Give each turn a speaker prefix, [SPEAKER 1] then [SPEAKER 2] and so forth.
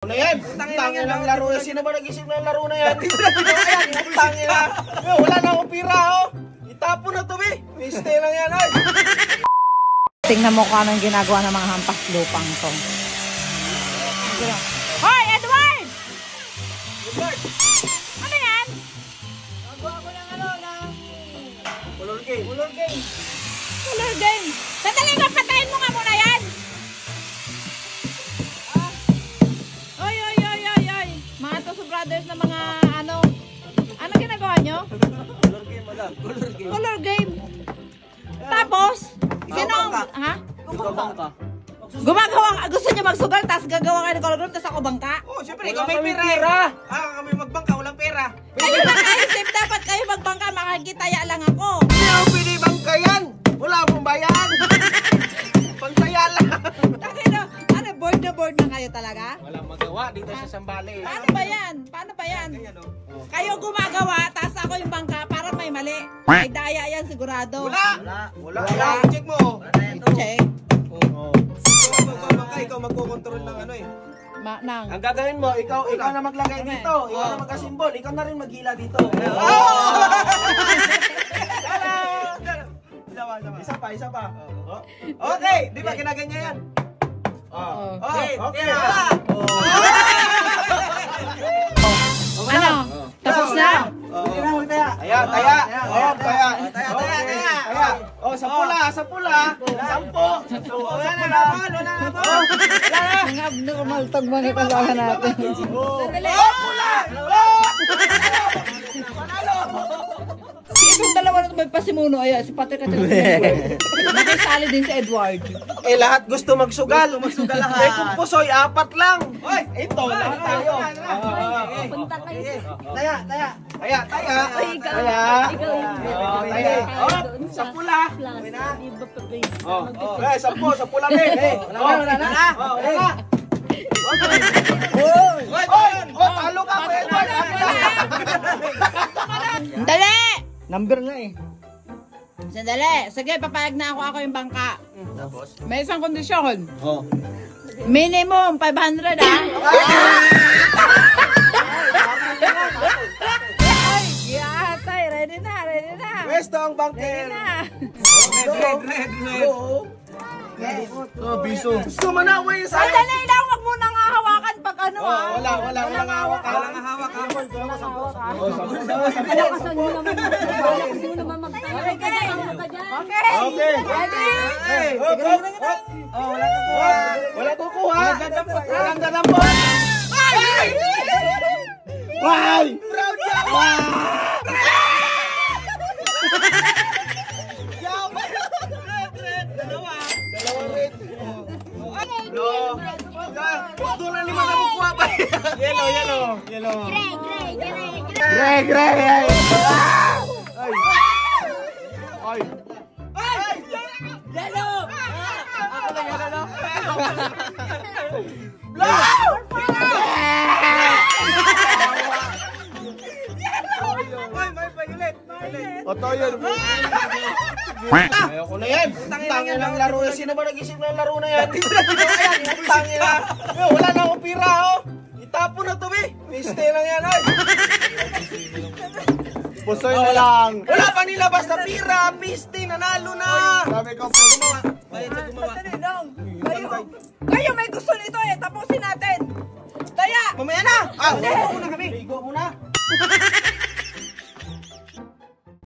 [SPEAKER 1] Ano yan? Tangin ng laro yan. Sino ba nag-isip ng laro na yan? Tangin na. Wala na akong pira, oh. Itapon na to, be. Miste lang yan, ay.
[SPEAKER 2] Tingnan mo kung anong ginagawa ng mga hampas lupang to. Hoy, Edward!
[SPEAKER 1] Edward!
[SPEAKER 2] Ano yan?
[SPEAKER 1] Nagawa ko ng color game. Color game.
[SPEAKER 2] Color game. Sandali ka, patayin mo nga muna yan. Oy, oy, oy, oy, oy. Mga Toso Brothers na mga ano. Ano ginagawa nyo?
[SPEAKER 1] Color game, madam. Color game.
[SPEAKER 2] Color game. Tapos, sino? Ha?
[SPEAKER 1] Ikaw bangka.
[SPEAKER 2] Gumagawa, gusto nyo magsugal, tapos gagawa kayo ng color game, tapos ako bangka?
[SPEAKER 1] Oh, syempre, ikaw may pera. Kami magbangka, walang pera.
[SPEAKER 2] Kayo nakaisip, dapat kayo magbangka, makakitaya lang ako.
[SPEAKER 1] Hindi ako pwede bangka yan. Wala akong bayan. Pantaya lang.
[SPEAKER 2] Ano, board na kayo talaga?
[SPEAKER 1] Walang magawa dito sa Sambales.
[SPEAKER 2] Paano ba yan? Paano ba yan? Kayo gumagawa, tapos ako yung bangka, para may mali. May daya yan sigurado.
[SPEAKER 1] Wala. Check mo.
[SPEAKER 2] Check.
[SPEAKER 1] Ikaw magkocontrol ng ano eh.
[SPEAKER 2] Nang.
[SPEAKER 1] Ang gagawin mo, ikaw na maglagay dito. Ikaw na magkasimbol. Ikaw na rin maghila dito. Isa pa. Okay, di ba ginaganyan yan? Okay.
[SPEAKER 2] Ano? Tapos na?
[SPEAKER 1] Taya. Oh, sa pula. Sampo. Wala na.
[SPEAKER 2] Mga abnormal tag mga kasama natin.
[SPEAKER 1] Sandali. Pula!
[SPEAKER 2] Itong dalawa na ito magpasimuno. Ayan, si Patrick at nakisali din si Edward.
[SPEAKER 1] Lahat gusto magsugal. Lahat. Kung pusoy, 4 lang. Ito, lahat tayo.
[SPEAKER 3] Punta kayo.
[SPEAKER 1] Taya. Sa pula. Sa pula din. Wala na. Talo ka, Edward.
[SPEAKER 2] Dali!
[SPEAKER 1] Number nga eh.
[SPEAKER 2] Sandali. Sige, papayag na ako yung bangka. May isang kondisyon.
[SPEAKER 1] Oh.
[SPEAKER 2] Minimum 500 ah. Ay, yatay. Ready na.
[SPEAKER 1] Pwesto ang bunker.
[SPEAKER 2] Ready na.
[SPEAKER 1] Red. Biso. Gusto mo na, way sa akin.
[SPEAKER 2] Sandali lang, wag mo nang hawakan pag ano ah.
[SPEAKER 1] Wala hawak.
[SPEAKER 3] Kalakasan nyo naman. Kalakasan nyo naman magtayo.
[SPEAKER 2] Okay.
[SPEAKER 1] Ready? Wala kukuha. Walang dadampot. Why? Proud ka. Dalawa red. Doon na naman nakukuha pa. Yellow. Gray. Ay.
[SPEAKER 2] Yellow.
[SPEAKER 1] Ako na yellow. May violet. Oto yun. Ayoko na yan. Tangin ng laro yan. Sino ba nag-isip ng laro na yan? Tangin na. Wala na akong pira, oh. Itapon na to, be. Miste lang yan, ay. Pusoy na lang. Wala pa nilabas na pira. Miste, nanalo na. Sabi ko, gumawa. Bayad sa gumawa.
[SPEAKER 2] Kayo may gusto nito eh. Tapusin natin. Taya.
[SPEAKER 1] Mamaya na. Ligo muna kami.